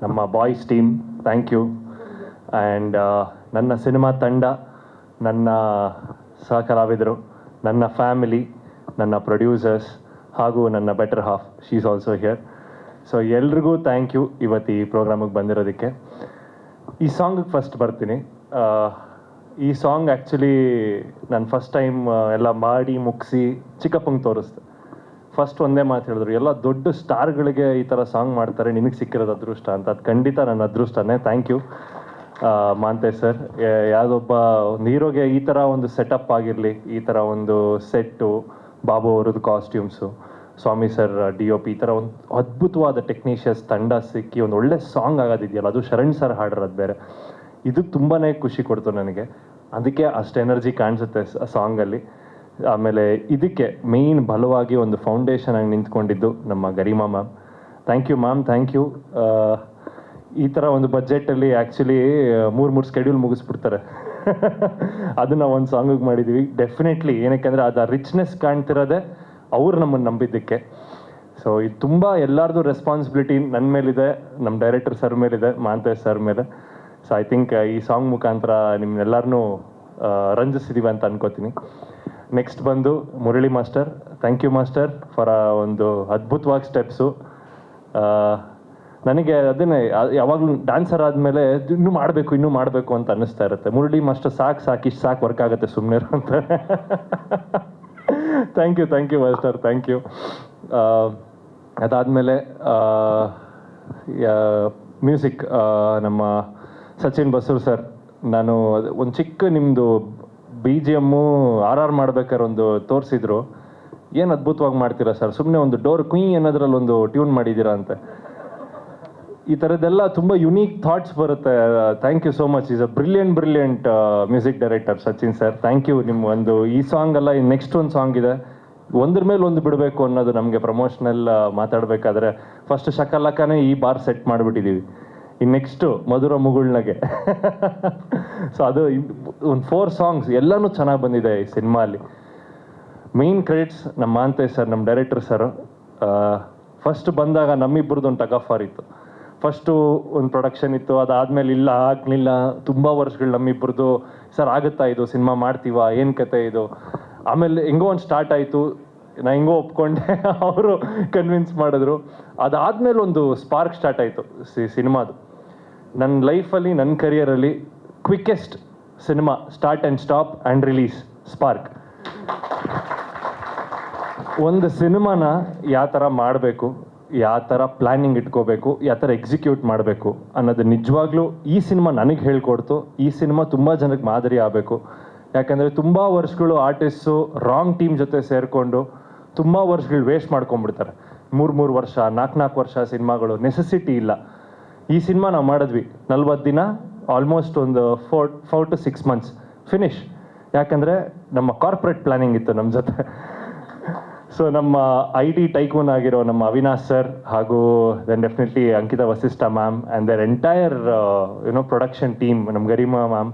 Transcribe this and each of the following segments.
ನಮ್ಮ boys team thank you. And ನನ್ನ cinema ತಂಡ, ನನ್ನ ಸಹಕಲಾವಿದರು, ನನ್ನ ಫ್ಯಾಮಿಲಿ, ನನ್ನ ಪ್ರೊಡ್ಯೂಸರ್ಸ್ ಹಾಗೂ ನನ್ನ better half, she is also here. So ಎಲ್ರಿಗೂ ಥ್ಯಾಂಕ್ ಯು ಇವತ್ತು ಈ ಪ್ರೋಗ್ರಾಮಿಗೆ ಬಂದಿರೋದಕ್ಕೆ. ಈ ಸಾಂಗಿಗೆ ಫಸ್ಟ್ ಬರ್ತೀನಿ. ಈ ಸಾಂಗ್ ಆ್ಯಕ್ಚುಲಿ ನಾನು ಫಸ್ಟ್ ಟೈಮ್ ಎಲ್ಲ ಮಾಡಿ ಮುಗಿಸಿ ಚಿಕ್ಕಪ್ಪಂಗೆ ತೋರಿಸ್ದೆ. ಫಸ್ಟ್ ಒಂದೇ ಮಾತು ಹೇಳಿದ್ರು, ಎಲ್ಲ ದೊಡ್ಡ ಸ್ಟಾರ್ಗಳಿಗೆ ಈ ಥರ ಸಾಂಗ್ ಮಾಡ್ತಾರೆ, ನಿನಗೆ ಸಿಕ್ಕಿರೋದು ಅದೃಷ್ಟ ಅಂತ. ಅದು ಖಂಡಿತ ನನ್ನ ಅದೃಷ್ಟನೇ. Thank you Mantesh sir. ಯಾವುದೊಬ್ಬ ಒಂದು ಹೀರೋಗೆ ಈ ಥರ ಒಂದು ಸೆಟಪ್ ಆಗಿರಲಿ, ಈ ಥರ ಒಂದು ಸೆಟ್ಟು, ಬಾಬು ಅವ್ರದ್ದು ಕಾಸ್ಟ್ಯೂಮ್ಸು, ಸ್ವಾಮಿ ಸರ್ DOP, ಈ ಥರ ಒಂದು ಅದ್ಭುತವಾದ ಟೆಕ್ನಿಷಿಯನ್ಸ್ ತಂಡ ಸಿಕ್ಕಿ ಒಂದು ಒಳ್ಳೆ ಸಾಂಗ್ ಆಗೋದಿದೆಯಲ್ಲ, ಅದು ಶರಣ್ ಸರ್ ಹಾಡಿರೋದು ಬೇರೆ. ಇದು ತುಂಬಾ ಖುಷಿ ಕೊಡ್ತು ನನಗೆ. ಅದಕ್ಕೆ ಅಷ್ಟು ಎನರ್ಜಿ ಕಾಣಿಸುತ್ತೆ ಆ ಸಾಂಗಲ್ಲಿ. ಆಮೇಲೆ ಇದಕ್ಕೆ ಮೇಯ್ನ್ ಬಲವಾಗಿ ಒಂದು ಫೌಂಡೇಶನ್ ಆಗಿ ನಿಂತ್ಕೊಂಡಿದ್ದು ನಮ್ಮ Garima ma'am. Thank you ma'am, thank you. ಈ ಥರ ಒಂದು ಬಜೆಟಲ್ಲಿ ಆ್ಯಕ್ಚುಲಿ ಮೂರು ಸ್ಕೆಡ್ಯೂಲ್ ಮುಗಿಸ್ಬಿಡ್ತಾರೆ. ಅದನ್ನು ಒಂದು ಸಾಂಗಿಗೆ ಮಾಡಿದ್ದೀವಿ. ಡೆಫಿನೆಟ್ಲಿ ಏನಕ್ಕೆಂದರೆ ಅದು ರಿಚ್ನೆಸ್ ಕಾಣ್ತಿರೋದೆ ಅವ್ರು ನಮ್ಮನ್ನು ನಂಬಿದ್ದಕ್ಕೆ. ಸೊ ಇದು ತುಂಬ ಎಲ್ಲರದು ರೆಸ್ಪಾನ್ಸಿಬಿಲಿಟಿ ನನ್ನ ಮೇಲಿದೆ, ನಮ್ಮ ಡೈರೆಕ್ಟರ್ ಸರ್ ಮೇಲಿದೆ, ಮಾಂತೇಶ್ ಸರ್ ಮೇಲೆ. ಸೊ ಐ ಥಿಂಕ್ ಈ ಸಾಂಗ್ ಮುಖಾಂತರ ನಿಮ್ಮನ್ನೆಲ್ಲರನ್ನೂ ರಂಜಿಸಿದ್ದೀವಿ ಅಂತ ಅನ್ಕೋತೀನಿ. ನೆಕ್ಸ್ಟ್ ಬಂದು Murali master. Thank you master for ಒಂದು ಅದ್ಭುತವಾಗಿ ಸ್ಟೆಪ್ಸು. ನನಗೆ ಅದನ್ನೇ ಯಾವಾಗಲೂ ಡ್ಯಾನ್ಸರ್ ಆದಮೇಲೆ ಇನ್ನೂ ಮಾಡಬೇಕು ಅಂತ ಅನ್ನಿಸ್ತಾ ಇರುತ್ತೆ. ಮುರಳಿ ಮಾಸ್ಟರ್ ಸಾಕು ಇಷ್ಟು ಸಾಕು ವರ್ಕ್ ಆಗುತ್ತೆ ಸುಮ್ಮನೆ ಅಂತ. Thank you master, thank you. ಅದಾದಮೇಲೆ ಮ್ಯೂಸಿಕ್ ನಮ್ಮ ಸಚಿನ್ ಬಸೂರ್ ಸರ್. ನಾನು ಒಂದು ಚಿಕ್ಕ ನಿಮ್ಮದು BGM RR ಮಾಡ್ಬೇಕಾದ್ರೆ ಒಂದು ತೋರಿಸಿದ್ರು. ಏನು ಅದ್ಭುತವಾಗಿ ಮಾಡ್ತೀರಾ ಸರ್, ಸುಮ್ಮನೆ ಒಂದು ಡೋರ್ ಕುಯ್ ಅನ್ನೋದ್ರಲ್ಲಿ ಒಂದು ಟ್ಯೂನ್ ಮಾಡಿದ್ದೀರಾ ಅಂತ. ಈ ಥರದ್ದೆಲ್ಲ ತುಂಬ ಯುನೀಕ್ ಥಾಟ್ಸ್ ಬರುತ್ತೆ. Thank you so much. Is a brilliant music director Sachin sir. Thank you. ನಿಮ್ಮ ಒಂದು ಈ ಸಾಂಗ್ ಅಲ್ಲ, ನೆಕ್ಸ್ಟ್ ಒಂದು ಸಾಂಗ್ ಇದೆ, ಒಂದ್ರ ಮೇಲೆ ಒಂದು ಬಿಡಬೇಕು ಅನ್ನೋದು ನಮಗೆ ಪ್ರಮೋಷನಲ್ ಮಾತಾಡಬೇಕಾದ್ರೆ ಫಸ್ಟ್ ಶಕಲಕನೇ ಈ ಬಾರ್ ಸೆಟ್ ಮಾಡಿಬಿಟ್ಟಿದ್ದೀವಿ. ಇನ್ನು ನೆಕ್ಸ್ಟು ಮಧುರ ಮುಗುಳ್ನಗೆ. ಸೊ ಅದು ಒಂದು 4 ಸಾಂಗ್ಸ್ ಎಲ್ಲನೂ ಚೆನ್ನಾಗಿ ಬಂದಿದೆ ಈ ಸಿನಿಮಾಲಿ. ಮೇನ್ ಕ್ರೆಡಿಟ್ಸ್ ನಮ್ಮ ಮಾಂತೇಶ್ ಸರ್, ನಮ್ಮ ಡೈರೆಕ್ಟರ್ ಸರ್. ಫಸ್ಟ್ ಬಂದಾಗ ನಮ್ಮಿಬ್ಬರದ್ದು ಒಂದು ಟಗ್ ಆಫ್ ವಾರ್ ಇತ್ತು. ಫಸ್ಟು ಒಂದು ಪ್ರೊಡಕ್ಷನ್ ಇತ್ತು, ಅದಾದಮೇಲೆ ಆಗಲಿಲ್ಲ. ತುಂಬ ವರ್ಷಗಳು ನಮ್ಮಿಬ್ಬರದು, ಸರ್ ಆಗುತ್ತಾ ಇದು ಸಿನಿಮಾ ಮಾಡ್ತೀವಾ, ಏನು ಕತೆ ಇದು. ಆಮೇಲೆ ಹೆಂಗೋ ಒಂದು ಸ್ಟಾರ್ಟ್ ಆಯಿತು, ನಾ ಹೆಂಗೋ ಒಪ್ಕೊಂಡೆ, ಅವರು ಕನ್ವಿನ್ಸ್ ಮಾಡಿದ್ರು. ಅದಾದಮೇಲೆ ಒಂದು ಸ್ಪಾರ್ಕ್ ಸ್ಟಾರ್ಟ್ ಆಯಿತು ಸಿನಿಮಾದು. ನನ್ನ ಲೈಫಲ್ಲಿ, ನನ್ನ ಕರಿಯರಲ್ಲಿ quickest cinema, start and stop and release, spark. ಒಂದು ಸಿನಿಮಾನ ಯಾವ ಥರ ಮಾಡಬೇಕು, ಯಾವ ಥರ ಪ್ಲ್ಯಾನಿಂಗ್ ಇಟ್ಕೋಬೇಕು, ಯಾವ ಥರ ಎಕ್ಸಿಕ್ಯೂಟ್ ಮಾಡಬೇಕು ಅನ್ನೋದು ನಿಜವಾಗ್ಲೂ ಈ ಸಿನಿಮಾ ನನಗೆ ಹೇಳ್ಕೊಡ್ತು. ಈ ಸಿನಿಮಾ ತುಂಬ ಜನಕ್ಕೆ ಮಾದರಿ ಆಗಬೇಕು. ಯಾಕಂದರೆ ತುಂಬ ವರ್ಷಗಳು ಆರ್ಟಿಸ್ಟು ರಾಂಗ್ ಟೀಮ್ ಜೊತೆ ಸೇರಿಕೊಂಡು ತುಂಬ ವರ್ಷಗಳು ವೇಸ್ಟ್ ಮಾಡ್ಕೊಂಡ್ಬಿಡ್ತಾರೆ. 3 ವರ್ಷ 4 ವರ್ಷ ಸಿನಿಮಾಗಳು ನೆಸೆಸಿಟಿ ಇಲ್ಲ. ಈ ಸಿನಿಮಾ ನಾವು ಮಾಡಿದ್ವಿ 40 ದಿನ, ಆಲ್ಮೋಸ್ಟ್ ಒಂದು 4 to 6 months ಫಿನಿಶ್. ಯಾಕಂದರೆ ನಮ್ಮ ಕಾರ್ಪೊರೇಟ್ ಪ್ಲ್ಯಾನಿಂಗ್ ಇತ್ತು ನಮ್ಮ ಜೊತೆ. ಸೊ ನಮ್ಮ IT ಟೈಕೂನ್ ಆಗಿರೋ ನಮ್ಮ ಅವಿನಾಶ್ ಸರ್, ಹಾಗೂ then definitely Ankita Vasishta ma'am and their entire production team, ನಮ್ಮ ಗರಿಮಾ ಮ್ಯಾಮ್.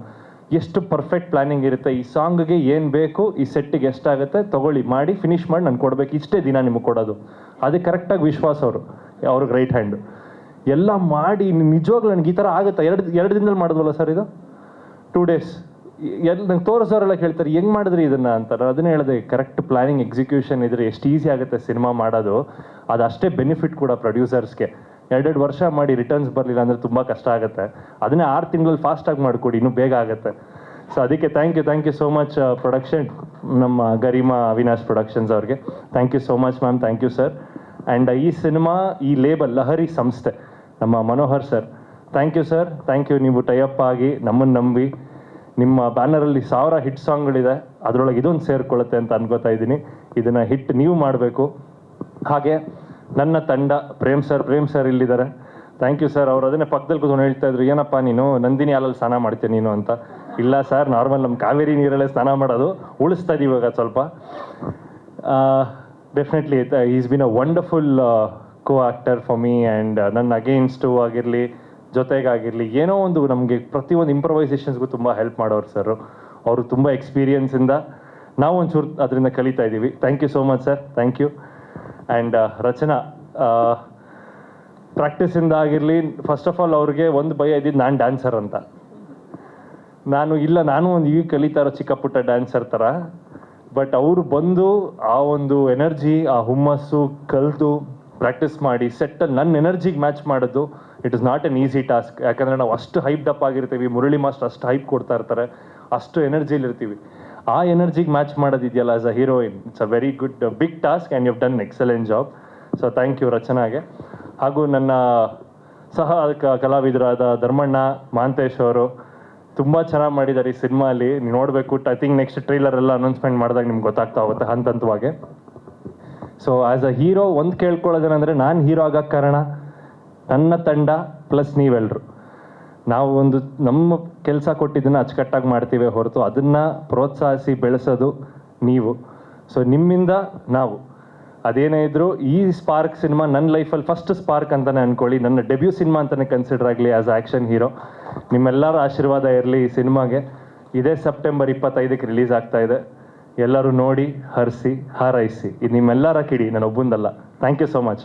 ಎಷ್ಟು ಪರ್ಫೆಕ್ಟ್ ಪ್ಲ್ಯಾನಿಂಗ್ ಇರುತ್ತೆ. ಈ ಸಾಂಗ್ಗೆ ಏನು ಬೇಕು, ಈ ಸೆಟ್ಟಿಗೆ ಎಷ್ಟಾಗುತ್ತೆ ತಗೊಳ್ಳಿ, ಮಾಡಿ ಫಿನಿಶ್ ಮಾಡಿ ನಾನು ಕೊಡಬೇಕು, ಇಷ್ಟೇ ದಿನ ನಿಮಗೆ ಕೊಡೋದು. ಅದಕ್ಕೆ ಕರೆಕ್ಟಾಗಿ ವಿಶ್ವಾಸ ಅವ್ರಿಗೆ ರೈಟ್ ಹ್ಯಾಂಡು ಎಲ್ಲ ಮಾಡಿ. ನಿಜವಾಗ್ಲೂ ನನಗೆ ಈ ಥರ ಆಗುತ್ತೆ. ಎರಡು ದಿನದಲ್ಲಿ ಮಾಡಿದ್ವಲ್ಲ ಸರ್ ಇದು, 2 days. ನಂಗೆ ತೋರಿಸೋರೆಲ್ಲ ಕೇಳ್ತಾರೆ ಹೆಂಗೆ ಮಾಡಿದ್ರಿ ಇದನ್ನು ಅಂತ. ಅದನ್ನೇ ಹೇಳಿದೆ, ಕರೆಕ್ಟ್ ಪ್ಲ್ಯಾನಿಂಗ್ ಎಕ್ಸಿಕ್ಯೂಷನ್ ಇದ್ರೆ ಎಷ್ಟು ಈಸಿ ಆಗುತ್ತೆ ಸಿನಿಮಾ ಮಾಡೋದು. ಅದು ಅಷ್ಟೇ ಬೆನಿಫಿಟ್ ಕೂಡ ಪ್ರೊಡ್ಯೂಸರ್ಸ್ಗೆ. 2 ವರ್ಷ ಮಾಡಿ ರಿಟರ್ನ್ಸ್ ಬರಲಿಲ್ಲ ಅಂದರೆ ತುಂಬ ಕಷ್ಟ ಆಗುತ್ತೆ. ಅದನ್ನೇ 6 ತಿಂಗಳಲ್ಲಿ ಫಾಸ್ಟಾಗಿ ಮಾಡಿಕೊಡಿ, ಇನ್ನೂ ಬೇಗ ಆಗುತ್ತೆ. ಸೊ ಅದಕ್ಕೆ thank you so much production, ನಮ್ಮ ಗರಿಮಾ ಅವಿನಾಶ್ ಪ್ರೊಡಕ್ಷನ್ಸ್ ಅವ್ರಿಗೆ. Thank you so much ma'am, thank you sir. And ಈ ಸಿನಿಮಾ, ಈ ಲೇಬಲ್ ಲಹರಿ ಸಂಸ್ಥೆ, ನಮ್ಮ Manohar sir, thank you sir, thank you. ನೀವು ಟೈಅಪ್ ಆಗಿ ನಮ್ಮನ್ನು ನಂಬಿ, ನಿಮ್ಮ ಬ್ಯಾನರಲ್ಲಿ 1000 ಹಿಟ್ ಸಾಂಗ್ಗಳಿದೆ, ಅದರೊಳಗೆ ಇದೊಂದು ಸೇರಿಕೊಳ್ಳುತ್ತೆ ಅಂತ ಅನ್ಕೋತಾ ಇದ್ದೀನಿ. ಇದನ್ನು ಹಿಟ್ ನೀವು ಮಾಡಬೇಕು. ಹಾಗೆ ನನ್ನ ತಂಡ, ಪ್ರೇಮ್ ಸರ್ ಇಲ್ಲಿದ್ದಾರೆ. Thank you sir. ಅವ್ರು ಅದನ್ನೇ ಪಕ್ಕದಲ್ಲಿ ಕೂತ್ಕೊಂಡು ಹೇಳ್ತಾ ಇದ್ರು, ಏನಪ್ಪ ನೀನು ನಂದಿನಿ ಹಾಲಲ್ಲಿ ಸ್ನಾನ ಮಾಡ್ತೀನಿ ನೀನು ಅಂತ. ಇಲ್ಲ ಸರ್, ನಾರ್ಮಲ್ ನಮ್ಮ ಕಾವೇರಿ ನೀರಲ್ಲೇ ಸ್ನಾನ ಮಾಡೋದು, ಉಳಿಸ್ತಾ ಇದೀವಿ ಇವಾಗ ಸ್ವಲ್ಪ. Definitely is been a wonderful co actor for me. And ನನ್ನ ಅಗೇನ್ಸ್ಟು ಆಗಿರಲಿ, ಜೊತೆಗಾಗಿರಲಿ, ಏನೋ ಒಂದು ನಮಗೆ ಪ್ರತಿಯೊಂದು ಇಂಪ್ರವೈಸೇಷನ್ಸ್ಗೂ ತುಂಬ ಹೆಲ್ಪ್ ಮಾಡೋರು ಸರ್. ಅವರು ತುಂಬ ಎಕ್ಸ್ಪೀರಿಯನ್ಸಿಂದ ನಾವು ಒಂಚೂರು ಅದರಿಂದ ಕಲಿತಾ ಇದ್ದೀವಿ. Thank you so much sir, thank you. And Rachana, ಪ್ರಾಕ್ಟೀಸಿಂದ ಆಗಿರಲಿ, ಫಸ್ಟ್ ಆಫ್ ಆಲ್ ಅವ್ರಿಗೆ ಒಂದು ಭಯ ಇದ್ದಿದ್ದು ನಾನು ಡ್ಯಾನ್ಸರ್ ಅಂತ. ನಾನು ಒಂದು ಈಗ ಕಲಿತಾ ಇರೋ ಚಿಕ್ಕ ಪುಟ್ಟ ಡ್ಯಾನ್ಸರ್ ಥರ. ಬಟ್ ಅವರು ಬಂದು ಆ ಒಂದು ಎನರ್ಜಿ, ಆ ಹುಮ್ಮಸ್ಸು ಕಲಿತು ಪ್ರಾಕ್ಟೀಸ್ ಮಾಡಿ ಸೆಟ್ಟಲ್ಲಿ ನನ್ನ ಎನರ್ಜಿಗೆ ಮ್ಯಾಚ್ ಮಾಡೋದು it is not an easy task. ಯಾಕಂದರೆ ನಾವು ಅಷ್ಟು ಹೈಪ್ಡ್ ಅಪ್ ಆಗಿರ್ತೀವಿ, ಮುರಳಿ ಮಾಸ್ಟರ್ ಅಷ್ಟು ಹೈಪ್ ಕೊಡ್ತಾ ಇರ್ತಾರೆ, ಅಷ್ಟು ಎನರ್ಜಿಲಿ ಇರ್ತೀವಿ. ಆ ಎನರ್ಜಿಗೆ ಮ್ಯಾಚ್ ಮಾಡೋದಿದೆಯಲ್ಲ as a heroine, it's a very good big task and you have done excellent job. So thank you ರಚನಾಗೆ. ಹಾಗೂ ನನ್ನ ಸಹ ಕಲಾವಿದರಾದ ಧರ್ಮಣ್ಣ, ಮಹಾಂತೇಶ್ ಅವರು ತುಂಬ ಚೆನ್ನಾಗಿ ಮಾಡಿದ್ದಾರೆ ಈ ಸಿನಿಮಾ ಅಲ್ಲಿ. ನೀವು ನೋಡಬೇಕು. ಐ ಥಿಂಕ್ ನೆಕ್ಸ್ಟ್ ಟ್ರೈಲರ್ ಎಲ್ಲ ಅನೌನ್ಸ್ಮೆಂಟ್ ಮಾಡಿದಾಗ ನಿಮ್ಗೆ ಗೊತ್ತಾಗ್ತಾ ಹೋಗುತ್ತೆ ಹಂತ ಹಂತವಾಗಿ. ಸೊ ಆ್ಯಸ್ ಅ ಹೀರೋ ಒಂದು ಕೇಳ್ಕೊಳ್ಳೋದೇನೆಂದರೆ, ನಾನು ಹೀರೋ ಆಗೋಕ್ಕೆ ಕಾರಣ ನನ್ನ ತಂಡ ಪ್ಲಸ್ ನೀವೆಲ್ಲರೂ. ನಾವು ಒಂದು ನಮ್ಮ ಕೆಲಸ ಕೊಟ್ಟಿದ್ದನ್ನು ಅಚ್ಚುಕಟ್ಟಾಗಿ ಮಾಡ್ತೀವಿ ಹೊರತು ಅದನ್ನು ಪ್ರೋತ್ಸಾಹಿಸಿ ಬೆಳೆಸೋದು ನೀವು. ಸೊ ನಿಮ್ಮಿಂದ ನಾವು ಅದೇನೇ ಇದ್ದರೂ ಈ ಸ್ಪಾರ್ಕ್ ಸಿನಿಮಾ ನನ್ನ ಲೈಫಲ್ಲಿ ಫಸ್ಟ್ ಸ್ಪಾರ್ಕ್ ಅಂತಲೇ ಅಂದ್ಕೊಳ್ಳಿ. ನನ್ನ ಡೆಬ್ಯೂ ಸಿನಿಮಾ ಅಂತಲೇ ಕನ್ಸಿಡರ್ ಆಗಲಿ ಆ್ಯಸ್ ಆ್ಯಕ್ಷನ್ ಹೀರೋ. ನಿಮ್ಮೆಲ್ಲರ ಆಶೀರ್ವಾದ ಇರಲಿ ಈ ಸಿನಿಮಾಗೆ. ಇದೇ ಸೆಪ್ಟೆಂಬರ್ 25ಕ್ಕೆ ರಿಲೀಸ್ ಆಗ್ತಾ ಇದೆ. ಎಲ್ಲರೂ ನೋಡಿ, ಹರಿಸಿ, ಹಾರೈಸಿ. ಇದು ನಿಮ್ಮೆಲ್ಲರ ಕಿಡಿ, ನಾನು ಒಬ್ಬಂದಲ್ಲ. Thank you so much.